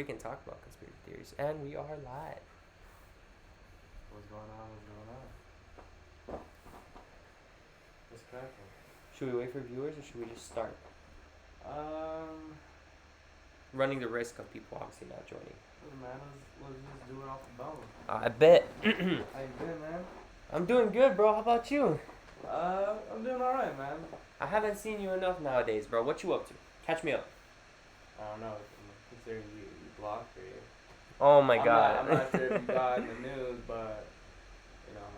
we can talk about conspiracy theories. And we are live. What's going on? What's going on? What's cracking? Should we wait for viewers or should we just start? Um, Running the risk of people obviously not joining. man, let's just do it off the bone. I bet. How you been, man? I'm doing good, bro. How about you? I'm doing all right, man. I haven't seen you enough nowadays, bro. What you up to? Catch me up. I don't know. Considering you blocked for you. Oh my god. I'm not sure if you got in the news, but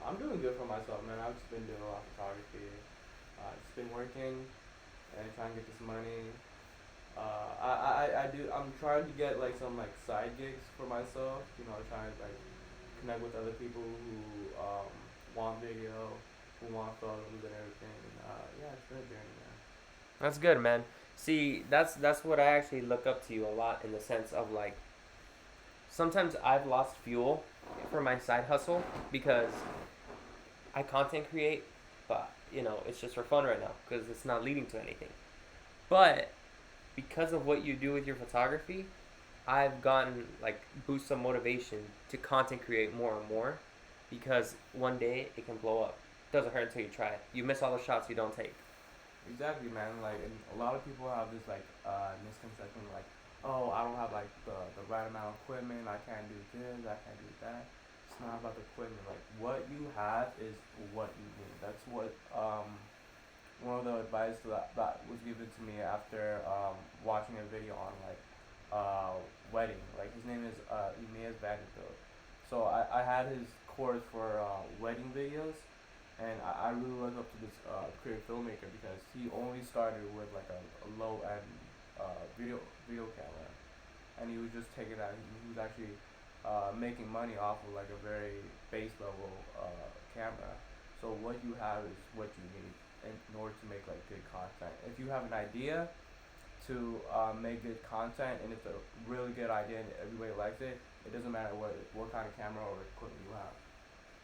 I'm doing good for myself, man. I've just been doing a lot of photography. Just been working and trying to get this money. I'm trying to get like some like side gigs for myself. Trying to like connect with other people who want video, who want photos and everything. Yeah, it's been a journey, man. That's good, man. See, that's what I actually look up to you a lot in the sense of like sometimes I've lost fuel for my side hustle because I content create, but it's just for fun right now because it's not leading to anything. But because of what you do with your photography, I've gotten like boosts of motivation to content create more and more because one day it can blow up. Doesn't hurt until you try it. You miss all the shots you don't take. Exactly, man. Like, and a lot of people have this like misconception, like, oh, I don't have like the right amount of equipment. I can't do this. I can't do that. It's not about the equipment. Like, what you have is what you need. That's what one of the advice that was given to me after watching a video on like wedding. Like, his name is Emmaus Vanderbilt. So I had his course for wedding videos, and I really look up to this creative filmmaker because he only started with like a low end video camera, and he was just taking that. He was actually making money off of like a very base level camera. So what you have is what you need in order to make like good content. If you have an idea to make good content and it's a really good idea and everybody likes it, it doesn't matter what kind of camera or equipment you have.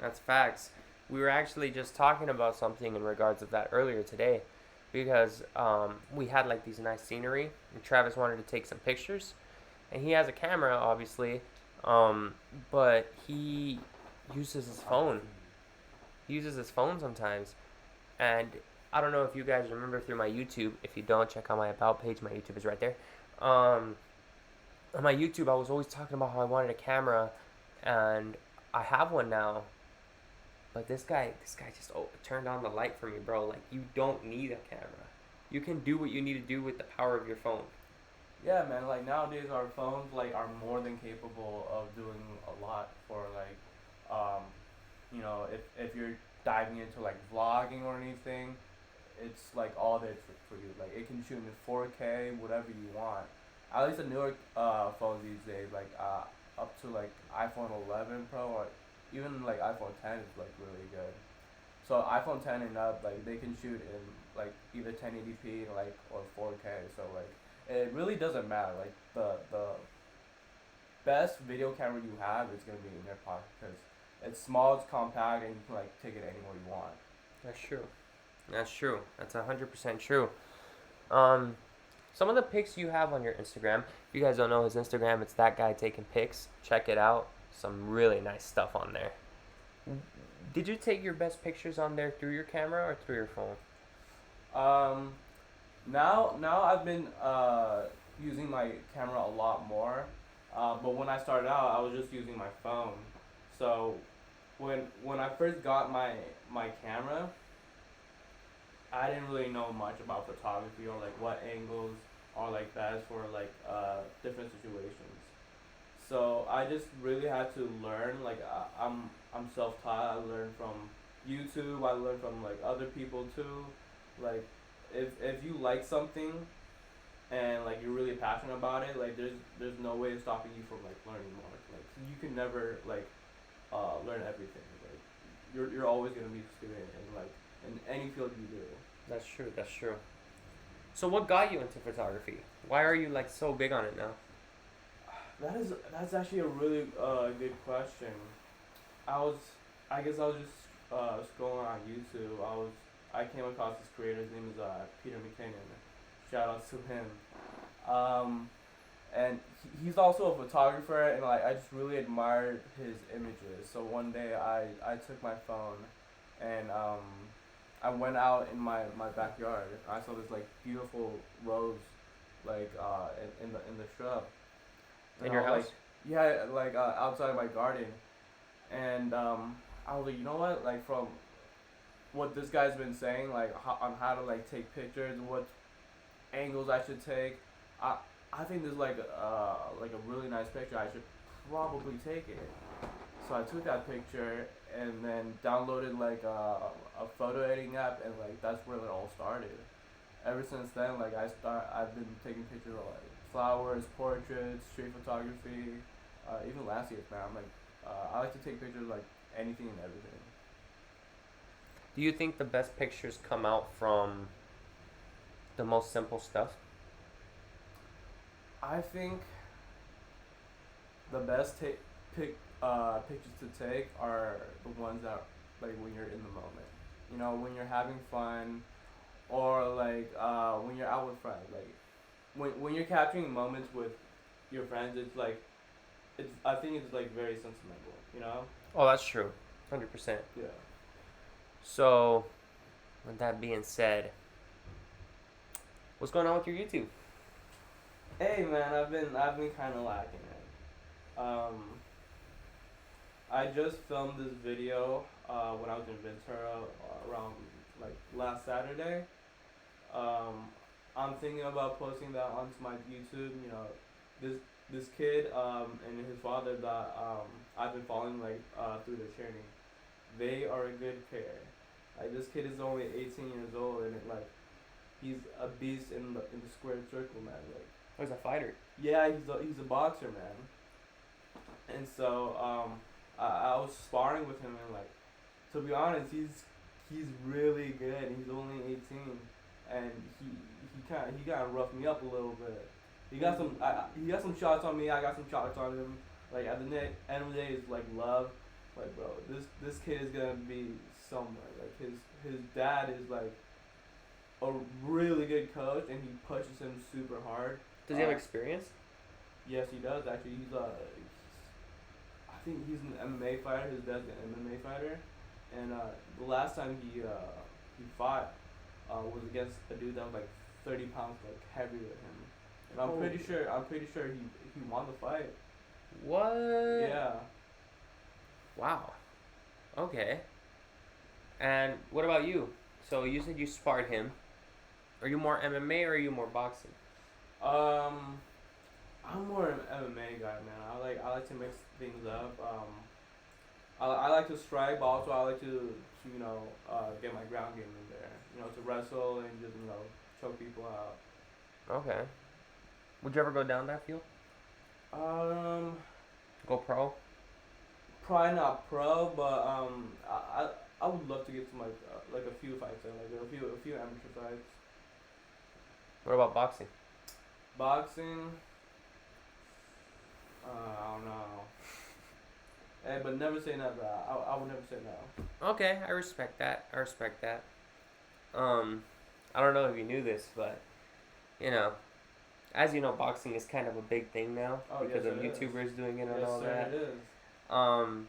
That's facts. We were actually just talking about something in regards of that earlier today because we had like these nice scenery and Travis wanted to take some pictures and he has a camera obviously, but he uses his phone. He uses his phone sometimes, and I don't know if you guys remember through my YouTube. If you don't, check out my About page. My YouTube is right there. On my YouTube, I was always talking about how I wanted a camera, and I have one now. But this guy just turned on the light for me, bro. Like, you don't need a camera. You can do what you need to do with the power of your phone. Yeah, man. Like, nowadays, our phones like are more than capable of doing a lot for like, if you're diving into like vlogging or anything, it's like all there for you. Like, it can shoot in 4K, whatever you want. At least the newer phones these days, like up to like iPhone 11 Pro or even like iPhone 10 is like really good. So iPhone 10 and up, like they can shoot in like either 1080p like or 4K. So like it really doesn't matter. Like the best video camera you have is gonna be in your pocket because it's small, it's compact, and you can like take it anywhere you want. That's true. That's true. That's 100% true. Some of the pics you have on your Instagram. If you guys don't know his Instagram, it's that guy taking pics. Check it out. Some really nice stuff on there. Did you take your best pictures on there through your camera or through your phone? Now I've been using my camera a lot more. But when I started out, I was just using my phone. So when I first got my camera, I didn't really know much about photography or like what angles are like best for like different situations. So I just really had to learn. Like I'm self-taught. I learned from YouTube. I learned from like other people too. Like if you like something and like you're really passionate about it, like there's no way stopping you from like learning more. Like you can never like learn everything. Like you're always gonna be a student in like in any field you do. That's true. That's true. So what got you into photography? Why are you like so big on it now? That's actually a really good question. I guess I was just scrolling on YouTube. I came across this creator. His name is Peter McKinnon. Shout out to him. and he's also a photographer, and like I just really admired his images. So one day I took my phone, and I went out in my backyard. I saw this like beautiful rose, like in the shrub, In and I your was like, house? yeah, like outside my garden, and I was like, you know what, like from what this guy's been saying, like on how to like take pictures, what angles I should take. I I think there's like a really nice picture. I should probably take it. So I took that picture and then downloaded like a photo editing app, and like that's where it all started. Ever since then, like I've been taking pictures of like flowers, portraits, street photography, even landscapes. Man, I'm like I like to take pictures of like anything and everything. Do you think the best pictures come out from the most simple stuff? I think the best pictures to take are the ones that like when you're in the moment. You know, when you're having fun, or like when you're out with friends. Like when you're capturing moments with your friends, it's like it's I think it's like very sentimental. You know? Oh, that's true. 100%. Yeah. So, with that being said, what's going on with your YouTube? Hey man, I've been kind of lacking it. I just filmed this video when I was in Ventura around like last Saturday. Um, I'm thinking about posting that onto my YouTube. You know, this kid and his father that I've been following like through their journey. They are a good pair. Like this kid is only 18 years old, and he's a beast in the squared circle, man. Like Oh, he's a fighter. yeah, he's a boxer, man. And so I was sparring with him, and like to be honest, he's really good. He's only 18, and he kind of roughed me up a little bit. He got some shots on me. I got some shots on him. Like at the end of the day, it's like love. Like bro, this kid is gonna be somewhere. Like his dad is like a really good coach, and he pushes him super hard. Does he have experience? Yes, he does actually. I think he's an MMA fighter. His dad's an MMA fighter, and the last time he fought was against a dude that was like 30 pounds like heavier than him, and I'm pretty sure he won the fight. What? Yeah. Wow. Okay. And what about you? So you said you sparred him. Are you more MMA or are you more boxing? I'm more an MMA guy, man. I like to mix things up. I like to strike, but also I like to get my ground game in there. You know, to wrestle and just choke people out. Okay. Would you ever go down that field? Um, Go pro? Probably not pro, but I would love to get to like a few fights, like a few amateur fights. What about boxing? Boxing, I don't know. Hey, but never say never. I would never say no. Okay, I respect that. I don't know if you knew this, but you know, as you know, boxing is kind of a big thing now Oh, because yes, of it is. YouTubers doing it and Yes, all sir, that. it is. Um,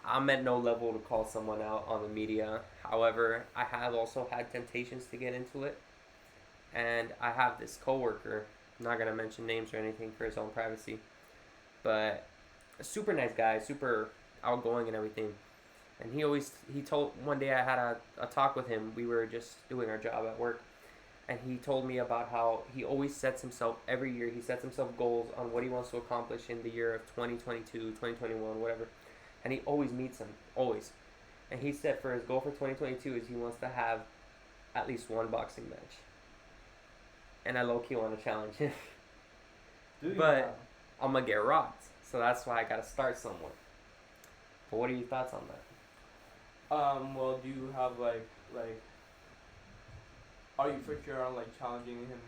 I'm at no level to call someone out on the media. However, I have also had temptations to get into it, and I have this coworker. I'm not gonna mention names or anything for his own privacy, but a super nice guy, super outgoing and everything. And he told one day I had a talk with him. We were just doing our job at work, and he told me about how he always sets himself every year. He sets himself goals on what he wants to accomplish in the year of 2022, 2021, whatever, and he always meets them, always. And he said for his goal for 2022 is he wants to have at least one boxing match. And I low key want to challenge him, Do you but now? I'm gonna get rocked. So that's why I gotta start somewhere. But what are your thoughts on that? Well, do you have like? Are you for sure on like challenging him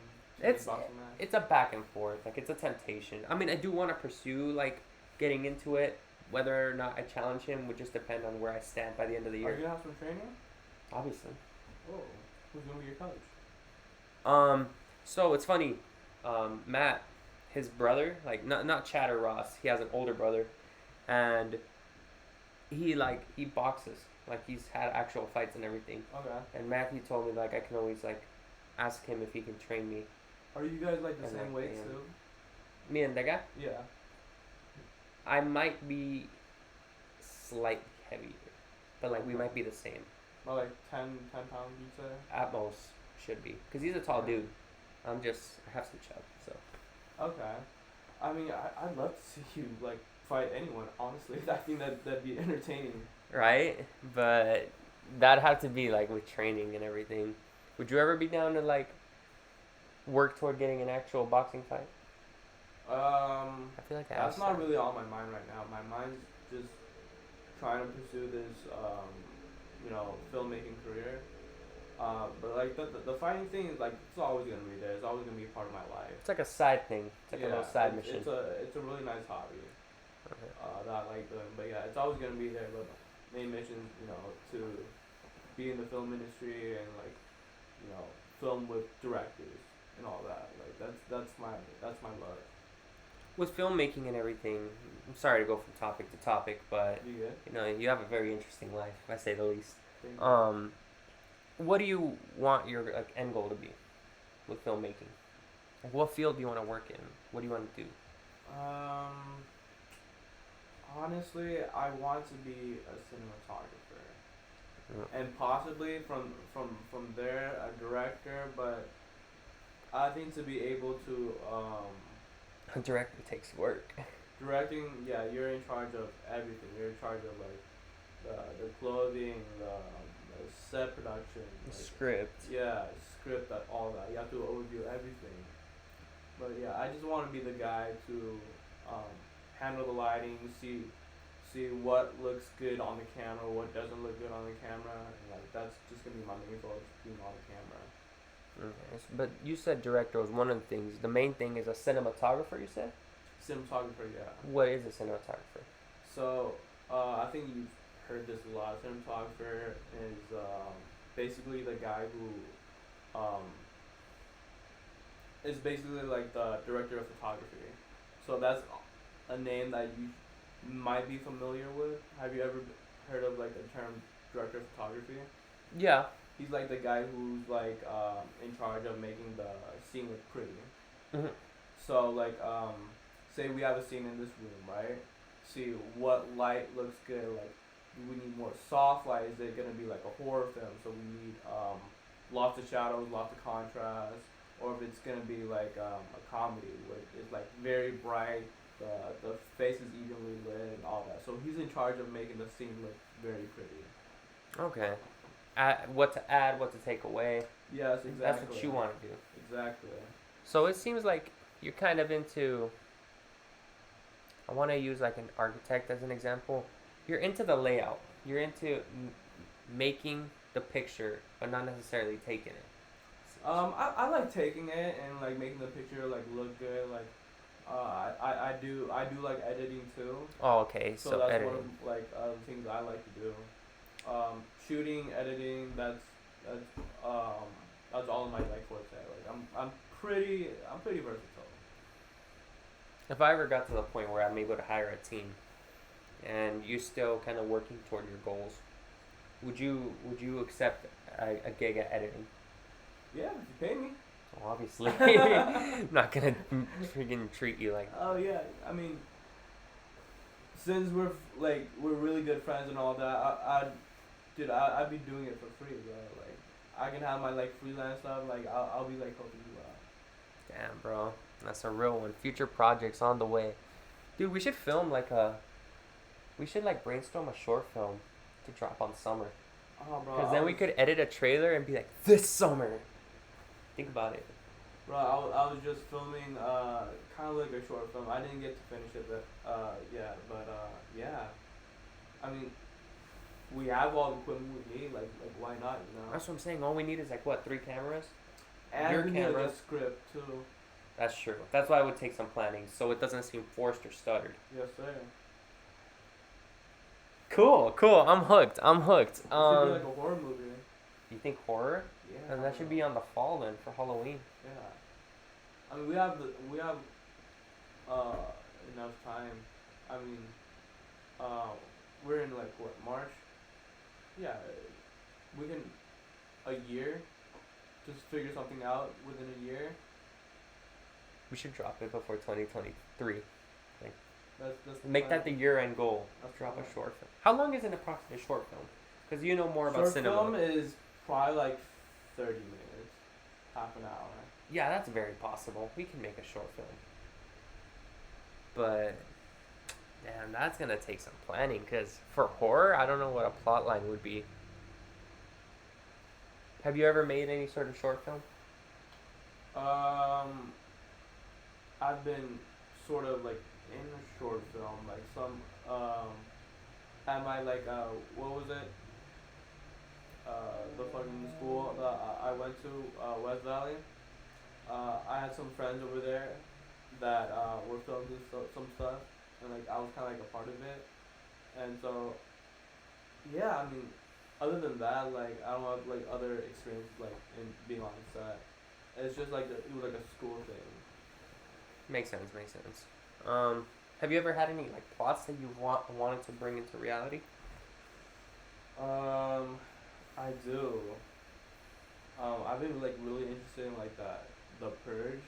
to It's a boxing match? it's a back and forth. Like it's a temptation. I mean, I do want to pursue like getting into it. Whether or not I challenge him would just depend on where I stand by the end of the Are year. you gonna have some training? Obviously. Oh, who's gonna be your coach? So it's funny. Matt, his brother, like not Chad or Ross, he has an older brother, and he boxes, like he's had actual fights and everything. Okay. And Matthew told me like I can always like ask him if he can train me. Are you guys like the And, same like, weight yeah. too? Me and that guy, Yeah. I might be slightly heavier, but like we might be the same. About like 10 pounds, you'd say? At most should be, cause he's a tall Yeah. dude. I have some chub, so. Okay. I mean, I'd love to see you like fight anyone. Honestly, I think that'd be entertaining. Right? But that'd have to be like with training and everything. Would you ever be down to like work toward getting an actual boxing fight? I feel like I That's asked not that. really on my mind right now. My mind's just trying to pursue this, filmmaking career. But like the fighting thing is like it's always gonna be there. It's always gonna be a part of my life. It's like a side thing. It's like a little side it's, mission. it's a really nice hobby. Okay. That I like doing. But yeah, it's always gonna be there. But main mission, to be in the film industry and like, film with directors and all that. Like that's my love. With filmmaking and everything, I'm sorry to go from topic to topic, but You good? you have a very interesting life, if I say the least. Thank you. What do you want your like end goal to be with filmmaking? Like, what field do you want to work in? What do you want to do? Honestly, I want to be a cinematographer. Yeah. And possibly from there a director, but I think to be able to A director takes work. directing, yeah, you're in charge of everything. You're in charge of like the clothing, the set production, The like, script. yeah, script, that all that. You have to overview everything. But yeah, I just want to be the guy to handle the lighting, see what looks good on the camera, what doesn't look good on the camera, and like that's just gonna be my main focus, being on the camera. Okay. But you said director was one of the things. The main thing is a cinematographer, you said? Cinematographer, yeah. What is a cinematographer? So I think you've heard this a lot. Cinematographer is basically the guy who is basically like the director of photography. So that's a name that you might be familiar with. Have you ever heard of like the term director of photography? Yeah. He's like the guy who's like in charge of making the scene look pretty. Mhm. So like say we have a scene in this room, right? See what light looks good. Like we need more soft light. Is it gonna be like a horror film? So we need lots of shadows, lots of contrast. Or if it's gonna be like a comedy where it's like very bright, the face is evenly lit and all that. So he's in charge of making the scene look very pretty. Okay. What to add, what to take away. Yes, exactly. That's what you want to do. Exactly. So it seems like you're kind of into. I want to use like an architect as an example. You're into the layout. You're into making the picture, but not necessarily taking it. I like taking it and like making the picture like look good. Like, I do like editing too. Oh, okay. So So that's editing. one of like the things I like to do. Shooting, editing. That's all of my like forte. Like I'm pretty versatile. If I ever got to the point where I'm able to hire a team, and you're still kind of working toward your goals, would you accept a gig at editing? Yeah, if you pay me. Well, obviously, I'm not gonna freaking treat you like. Oh yeah, I mean, since we're really good friends and all that, I'd be doing it for free, bro. Like I can have my like freelance stuff. Like I'll be like helping you out. Damn, bro, that's a real one. Future projects on the way, dude. We should film like we should like brainstorm a short film to drop on summer. Oh, bro. Because then we could edit a trailer and be like, this summer. Think about it. Bro, I was just filming kind of like a short film. I didn't get to finish it, but yeah. I mean, we have all the equipment we need. Like why not? You know. That's what I'm saying. All we need is like what, 3 cameras? And your we need camera. a script too. That's true. That's why it would take some planning, so it doesn't seem forced or stuttered. Yes, sir. Cool. I'm hooked. It should be like a horror movie. You think horror? Yeah. And that should be on the fall then for Halloween. Yeah. I mean, we have enough time. I mean, uh, we're in like what, March? Yeah, we can a year just figure something out within a year. We should drop it before 2023. Like, That's the make plan. that the year-end goal. That's Drop the a plan. short film. How long is an approximate short film? Because you know more about Short cinema. film is probably like 30 minutes, half an hour. Yeah, that's very possible. We can make a short film. But, damn, that's going to take some planning. Because for horror, I don't know what a plot line would be. Have you ever made any sort of short film? I've been sort of like in a short film, like some at my like what was it? The fucking school that I went to, West Valley. I had some friends over there that were filming some stuff, and like I was kind of like a part of it, and so yeah, I mean, other than that, like I don't have like other experience like in being on set. It's just like it was like a school thing. Makes sense, makes sense. Have you ever had any like plots that you wanted to bring into reality? I do. I've been like really interested in like the purge.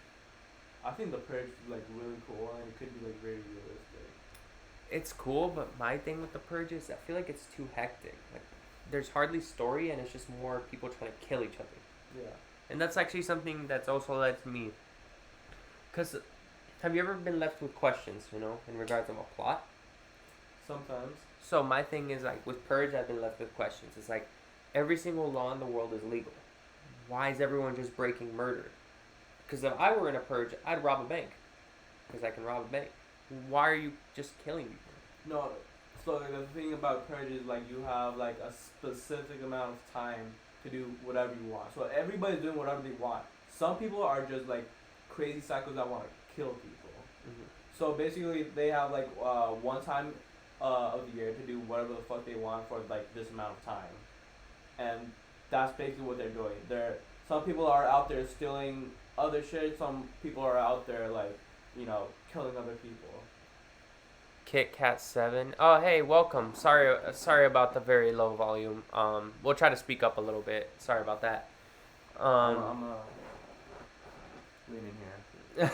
I think the purge is like really cool and it could be like very realistic. It's cool, but my thing with the purge is I feel like it's too hectic. Like, there's hardly story, and it's just more people trying to kill each other. Yeah. And that's actually something that's also led to me. Cause have you ever been left with questions, in regards of a plot? Sometimes. So my thing is like with purge, I've been left with questions. It's like every single law in the world is legal. Why is everyone just breaking murder? Because if I were in a purge, I'd rob a bank. Because I can rob a bank. Why are you just killing people? No. So like, the thing about purge is like you have like a specific amount of time to do whatever you want. So everybody's doing whatever they want. Some people are just like crazy psychos that want to kill people. Mm-hmm. So basically, they have like one time of the year to do whatever the fuck they want for like this amount of time, and that's basically what they're doing. Some people are out there stealing other shit. Some people are out there like killing other people. Kit Kat 7. Oh, hey, welcome. Sorry about the very low volume. We'll try to speak up a little bit. Sorry about that. I'm leaning here.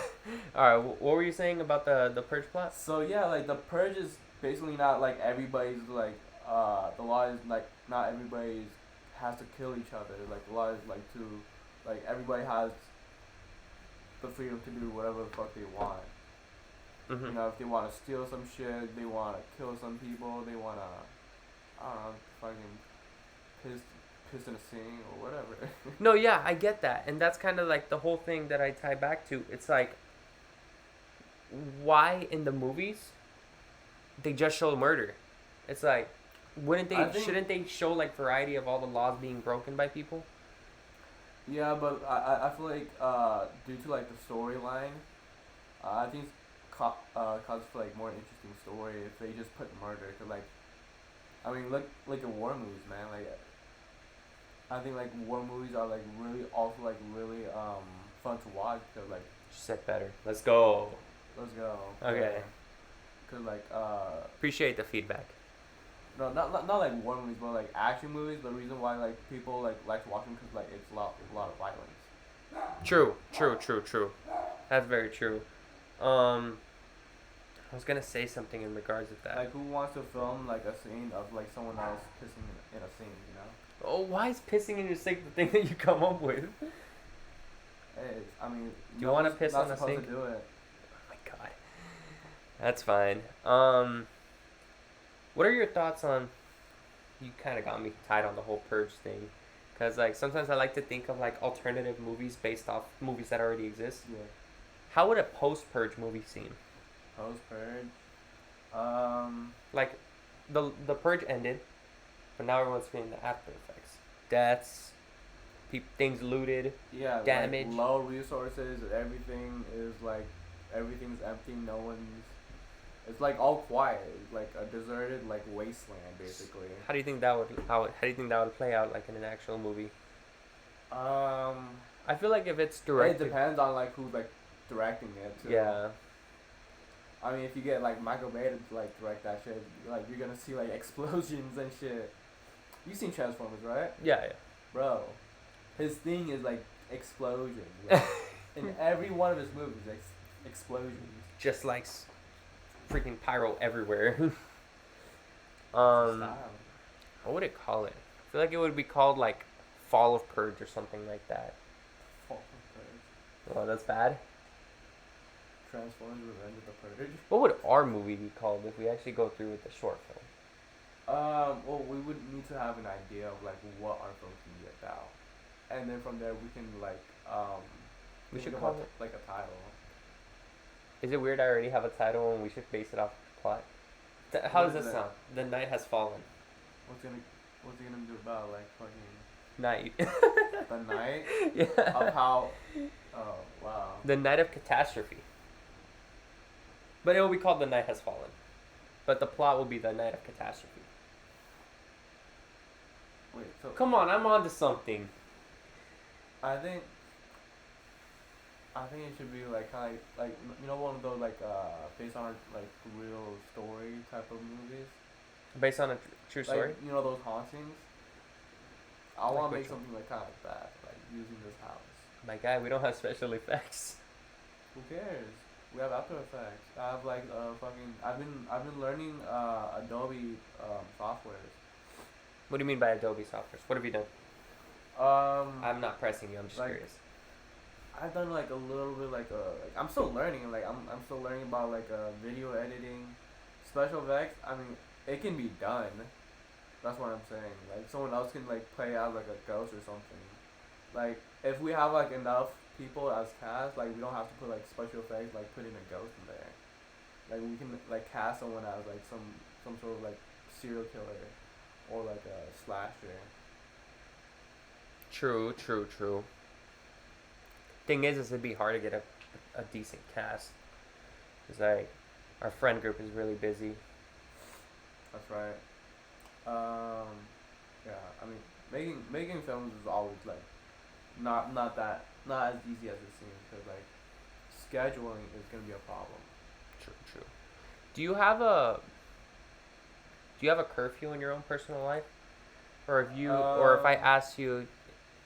All right. What were you saying about the purge plot? So yeah, like the purge is basically not like everybody's like the law is like not everybody has to kill each other. Like the law is like to like everybody has the freedom to do whatever the fuck they want. Mm-hmm. If they want to steal some shit, they want to kill some people, they want to, I don't know, fucking piss in a sink or whatever. No, yeah, I get that. And that's kind of like the whole thing that I tie back to. It's like, why in the movies they just show murder? It's like, shouldn't they show like variety of all the laws being broken by people? Yeah, but I feel like due to like the storyline, I think it's cause for like more interesting story if they just put murder. Cause like, I mean, look like at war movies, man. Like, I think like war movies are like really fun to watch. Cause like, She said better. Let's go. let's go. Okay. Cause like Appreciate the feedback. no, not like war movies, but like action movies. The reason why like people like to watch them because like it's a lot of violence. True. That's very true. I was gonna say something in regards of that. Like who wants to film like a scene of like someone else pissing in a scene, Oh, why is pissing in your sink the thing that you come up with? I mean, Do you want to piss on a supposed sink? to do it. Oh my god. That's fine. What are your thoughts on? You kind of got me tied on the whole purge thing, cause like sometimes I like to think of like alternative movies based off movies that already exist. Yeah. How would a post-purge movie seem? Post purge. Like, the purge ended, but now everyone's feeling the after effects. Deaths, things looted. Yeah. Damage. Like low resources. Everything's empty. No one's. It's like all quiet. It's like a deserted like wasteland basically. How do you think that would play out like in an actual movie? I feel like if it's directed, It depends on like who like directing it too. Yeah. I mean, if you get like Michael Bay to like direct that shit, like you're gonna see like explosions and shit. You seen Transformers, right? Yeah, Bro, his thing is like explosions. yeah. Like, in every one of his movies, explosions. Just like freaking pyro everywhere. Style. What would it call it? I feel like it would be called like Fall of Purge or something like that. Fall of Purge. Oh, that's bad. Transformers: Revenge of the Purge. What would our movie be called if we actually go through with the short film? Well, we would need to have an idea of like what our film can be about, and then from there we can like We think should about call it. like a title. Is it weird I already have a title and we should base it off the plot? How What does is this it? sound? The night has fallen. What's it gonna do about like fucking Night. the night Yeah. of how? Oh wow. The night of catastrophe. But it will be called The Night Has Fallen. But the plot will be The Night of Catastrophe. Wait, so Come on, I'm on to something. I think it should be like kind of like you know one of those like based on like real story type of movies. Based on a true story? Like you know those hauntings. I Like want to which make something like kind of like that, like using this house. My guy, we don't have special effects. Who cares? We have After Effects. I have like fucking. I've been learning Adobe softwares. What do you mean by Adobe software? What have you done? I'm not pressing you, I'm just like, curious. I've done like a little bit like I'm still learning. Like I'm still learning about like video editing, special effects. I mean, it can be done. That's what I'm saying. Like someone else can like play out like a ghost or something. Like if we have like enough people as cast, like we don't have to put like special effects, like putting a ghost in there. Like we can like cast someone as like some sort of like serial killer, or like a slasher. True. Thing is it'd be hard to get a decent cast. Cause like, our friend group is really busy. That's right. Yeah. I mean, making films is always like not as easy as it seems, because like scheduling is gonna be a problem. True. Do you have a curfew in your own personal life? Or if I asked you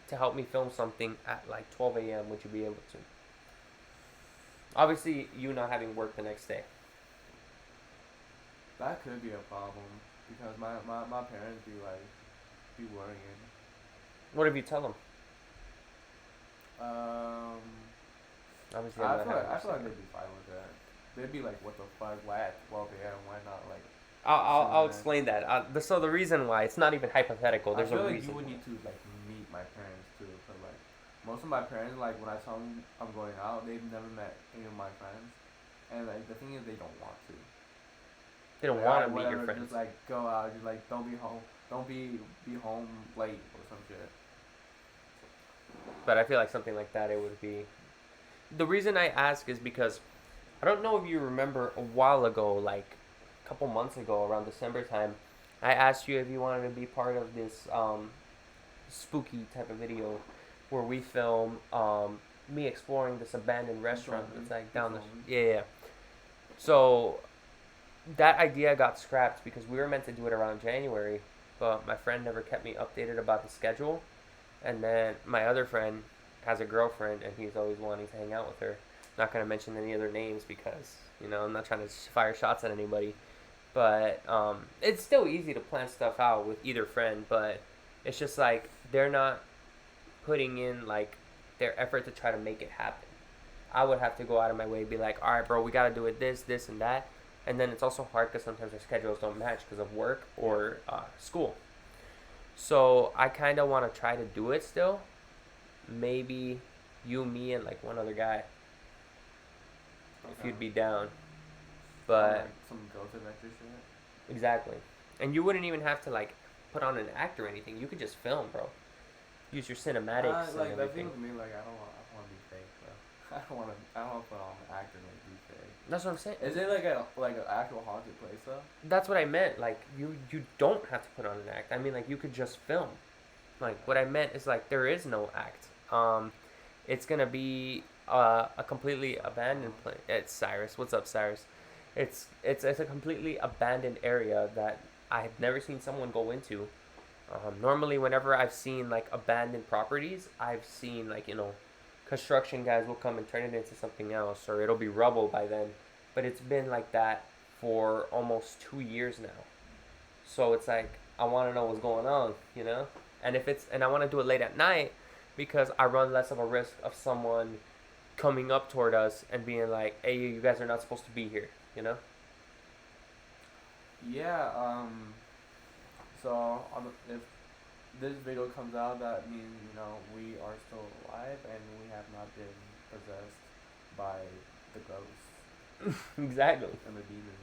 to help me film something at like 12 a.m., would you be able to? Obviously, you not having work the next day. That could be a problem, because my parents be worrying. What if you tell them? Obviously, I'm I not feel having like work. they'd be fine with that. They'd be like, what the fuck? Why at 12 a.m.? Why not like? I'll sooner? explain that. So the reason why it's not even hypothetical. There's I feel a like reason. you would need to like meet my parents too, cause like most of my parents, like when I tell them I'm going out, they've never met any of my friends, and like the thing is they don't want to. They don't Like, want to alright, meet your whatever, friends. Just like go out, just like don't be home, don't be home late or some shit. But I feel like something like that, it would be. The reason I ask is because I don't know if you remember a while ago, like a couple months ago, around December time, I asked you if you wanted to be part of this spooky type of video where we film me exploring this abandoned restaurant that's like down the yeah. So that idea got scrapped because we were meant to do it around January, but my friend never kept me updated about the schedule. And then my other friend has a girlfriend, and he's always wanting to hang out with her. Not gonna mention any other names because I'm not trying to fire shots at anybody. But it's still easy to plan stuff out with either friend, but it's just like they're not putting in like their effort to try to make it happen. I would have to go out of my way and be like, all right, bro, we gotta do it this, and that. And then it's also hard because sometimes our schedules don't match because of work or school. So I kind of want to try to do it still. Maybe you, me, and like one other guy. If you'd be down. But like some ghost adventure shit. exactly. And you wouldn't even have to like put on an act or anything. You could just film, bro. Use your cinematics Like and that thing everything. with me, like I don't want to be fake, bro. I don't want to put on an actor and like be fake. That's what I'm saying. Is it like an actual haunted place though? That's what I meant. Like you don't have to put on an act. I mean, like you could just film. Like what I meant is like there is no act. It's gonna be a completely abandoned place. It's Cyrus. What's up, Cyrus? It's a completely abandoned area that I have never seen someone go into. Normally, whenever I've seen like abandoned properties, I've seen like construction guys will come and turn it into something else, or it'll be rubble by then. But it's been like that for almost 2 years now. So it's like I want to know what's going on. And I want to do it late at night because I run less of a risk of someone coming up toward us and being like, "Hey, you guys are not supposed to be here," you know? Yeah. So if this video comes out, that means we are still alive and we have not been possessed by the ghosts Exactly. and the demons.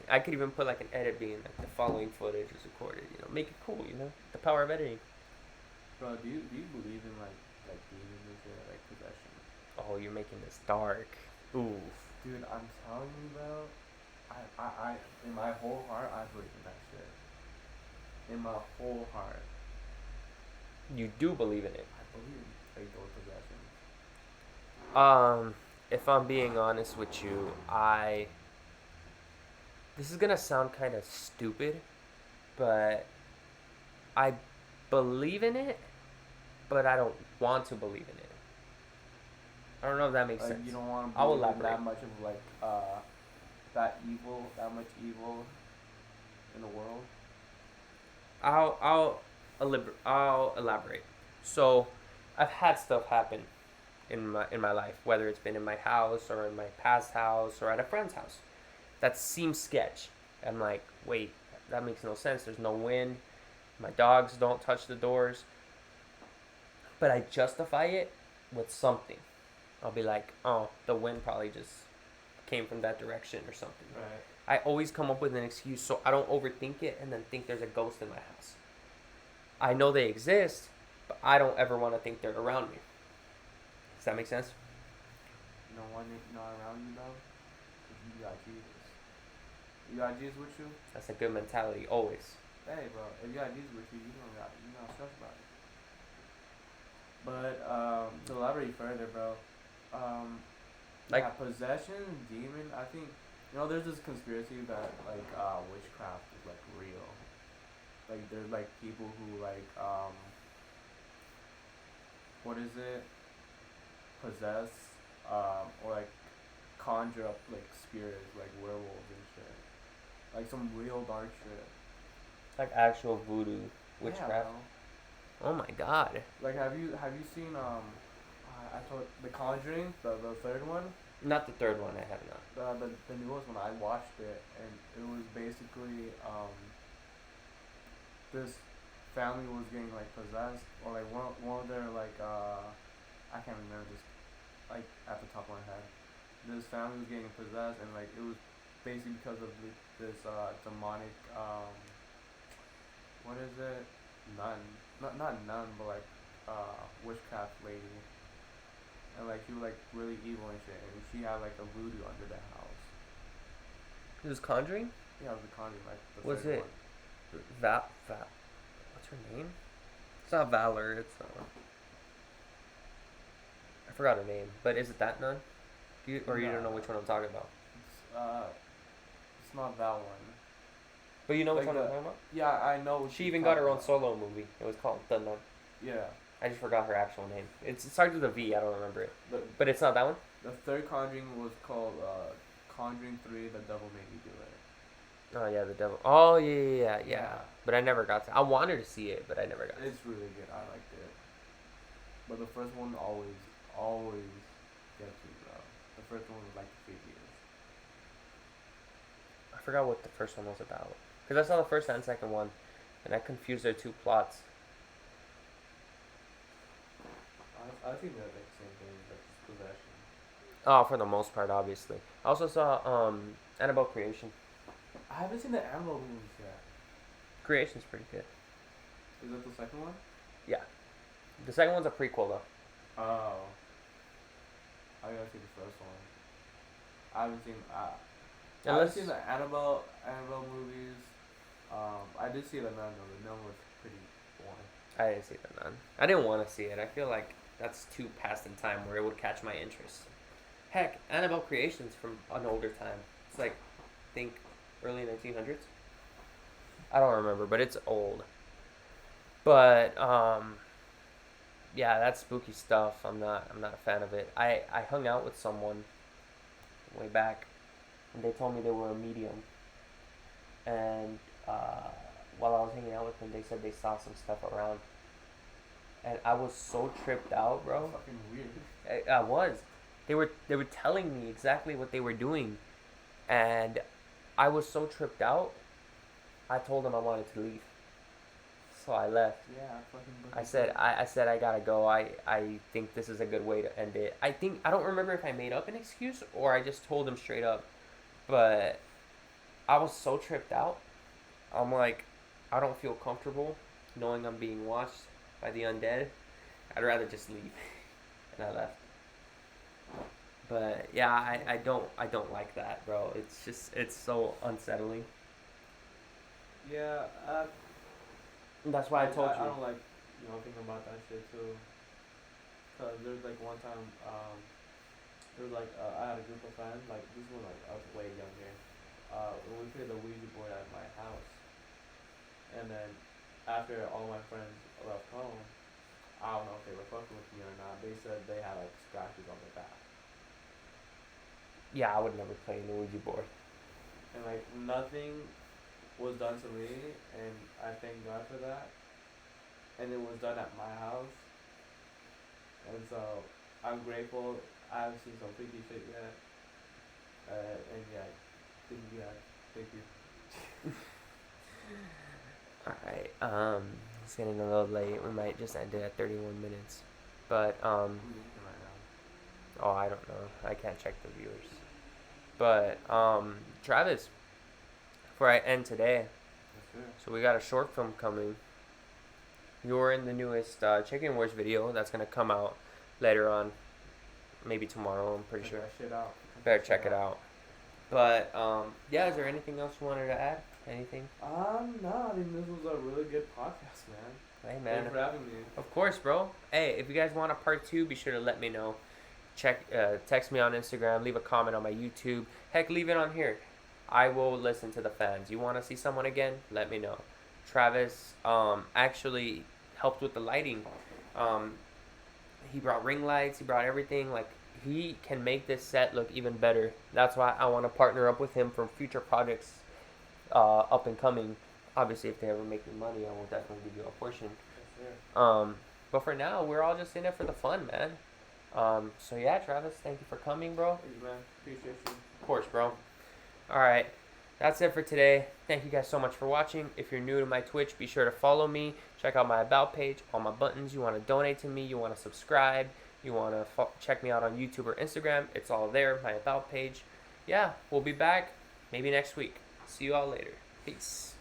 I could even put like an edit being like the following footage is recorded. Make it cool. The power of editing. Bro, do you believe in like demons and shit, like possession? Oh, you're making this dark. Ooh. Dude, I'm telling you, bro. I in my whole heart, I believe in that shit. In my whole heart, You do believe in it. I believe in like those possessions. If I'm being honest with you, this is gonna sound kind of stupid, but I believe in it, but I don't want to believe in it. I don't know if that makes Like sense. you don't want to I'll believe in elaborate. that much of like that much evil in the world. I'll elaborate. So, I've had stuff happen in my life, whether it's been in my house or in my past house or at a friend's house, that seems sketch. I'm like, wait, that makes no sense. There's no wind. My dogs don't touch the doors. But I justify it with something. I'll be like, oh, the wind probably just came from that direction or something. Right. I always come up with an excuse so I don't overthink it and then think there's a ghost in my house. I know they exist, but I don't ever want to think they're around me. Does that make sense? No one not around you though. 'Cause you got Jesus. You got Jesus with you. That's a good mentality, always. Hey, bro. If you got Jesus with you, you don't stress about it. But to elaborate further, bro. Like- Yeah, possession, demon. I think there's this conspiracy that like witchcraft is like real. Like there's like people who like what is it? Possess or like conjure up like spirits like werewolves and shit. Like some real dark shit. Like actual voodoo witchcraft. Yeah, Oh my god. like have you seen I told The Conjuring, the third one? Not the third one, I have not. The newest one, I watched it and it was basically this family was getting like possessed or like one of their like I can't remember this like at the top of my head. This family was getting possessed and like it was basically because of this demonic what is it? Nun. Not nun but like witchcraft lady. And like she was like really evil and shit and she had like a voodoo under the house. It was Conjuring? Yeah, it was The Conjuring, like the Was third it one. What's her name? It's not Valor, it's I forgot her name, but is it that nun? You don't know which one I'm talking about? It's not that one. But you know which Like one I'm talking about? Yeah, I know. What She you're even got her talking own about. solo movie. It was called The Nun. Yeah. I just forgot her actual name. It starts with a V. I don't remember it. The But it's not that one. the third Conjuring was called Conjuring 3: The Devil Made Me Do It. Oh yeah, the devil. Oh yeah. Yeah. But I never got to. I wanted to see it, but I never got to. It's really good. I liked it. But the first one always gets me, bro. The first one was like the creepiest. I forgot what the first one was about. Because I saw the first and second one, and I confused their two plots. I think they're like the same thing, like just possession. Oh, for the most part, obviously. I also saw Annabelle Creation. I haven't seen the Annabelle movies yet. Creation's pretty good. Is that the second one? Yeah. The second one's a prequel though. Oh. I gotta see the first one. I haven't seen. I haven't Unless seen the Annabelle movies. I did see the Nun though. The Nun was pretty boring. I didn't see The Nun. I didn't want to see it. I feel like that's too past in time where it would catch my interest. Heck, Annabelle Creations from an older time. It's like, I think, early 1900s. I don't remember, but it's old. But yeah, that's spooky stuff. I'm not a fan of it. I hung out with someone way back, and they told me they were a medium. And while I was hanging out with them, they said they saw some stuff around, and I was so tripped out, bro. That's fucking weird. I was. They were telling me exactly what they were doing, and I was so tripped out. I told them I wanted to leave, so I left. Yeah, I fucking. I said I gotta go. I think this is a good way to end it. I don't remember if I made up an excuse or I just told them straight up, but I was so tripped out. I'm like, I don't feel comfortable knowing I'm being watched by the undead. I'd rather just leave, and I left. But yeah, I don't like that, bro. It's so unsettling. Yeah, That's why I told I you. don't like, thinking about that shit too. Cause there's like one time, there was like, I had a group of friends, like this was like I was way younger. When we played the Ouija board at my house, and then after all my friends left home, I don't know if they were fucking with me or not. They said they had like scratches on their back, Yeah, I would never play the Ouija board. and like nothing was done to me, and I thank God for that. And it was done at my house, and so I'm grateful. I haven't seen some freaky shit yet, and yeah, thank you. All right. It's getting a little late. We might just end it at 31 minutes. But I'm looking right now. oh, I don't know. I can't check the viewers. But Travis, before I end today, That's so we got a short film coming. You're in the newest Chicken Wars video that's gonna come out later on, maybe tomorrow. I'm pretty Check sure. that shit out. Better check it out. But yeah, is there anything else you wanted to add? Anything? No, I mean this was a really good podcast, man. Hey man. Thanks for having me. Of course, bro. Hey, if you guys want a part 2, be sure to let me know. Text me on Instagram, leave a comment on my YouTube. Heck, leave it on here. I will listen to the fans. You want to see someone again? Let me know. Travis actually helped with the lighting. He brought ring lights. He brought everything. Like, he can make this set look even better. That's why I want to partner up with him for future projects up and coming. Obviously, if they ever make me money, I will definitely give you a portion. Yes, sir. But for now, we're all just in it for the fun, man. So yeah, Travis, thank you for coming, bro. Thanks, man. Appreciate you. Of course, bro. All right, that's it for today. Thank you guys so much for watching. If you're new to my Twitch, be sure to follow me. Check out my about page, all my buttons. You want to donate to me, you want to subscribe, you want to check me out on YouTube or Instagram. It's all there, my about page. Yeah, we'll be back maybe next week. See you all later. Peace.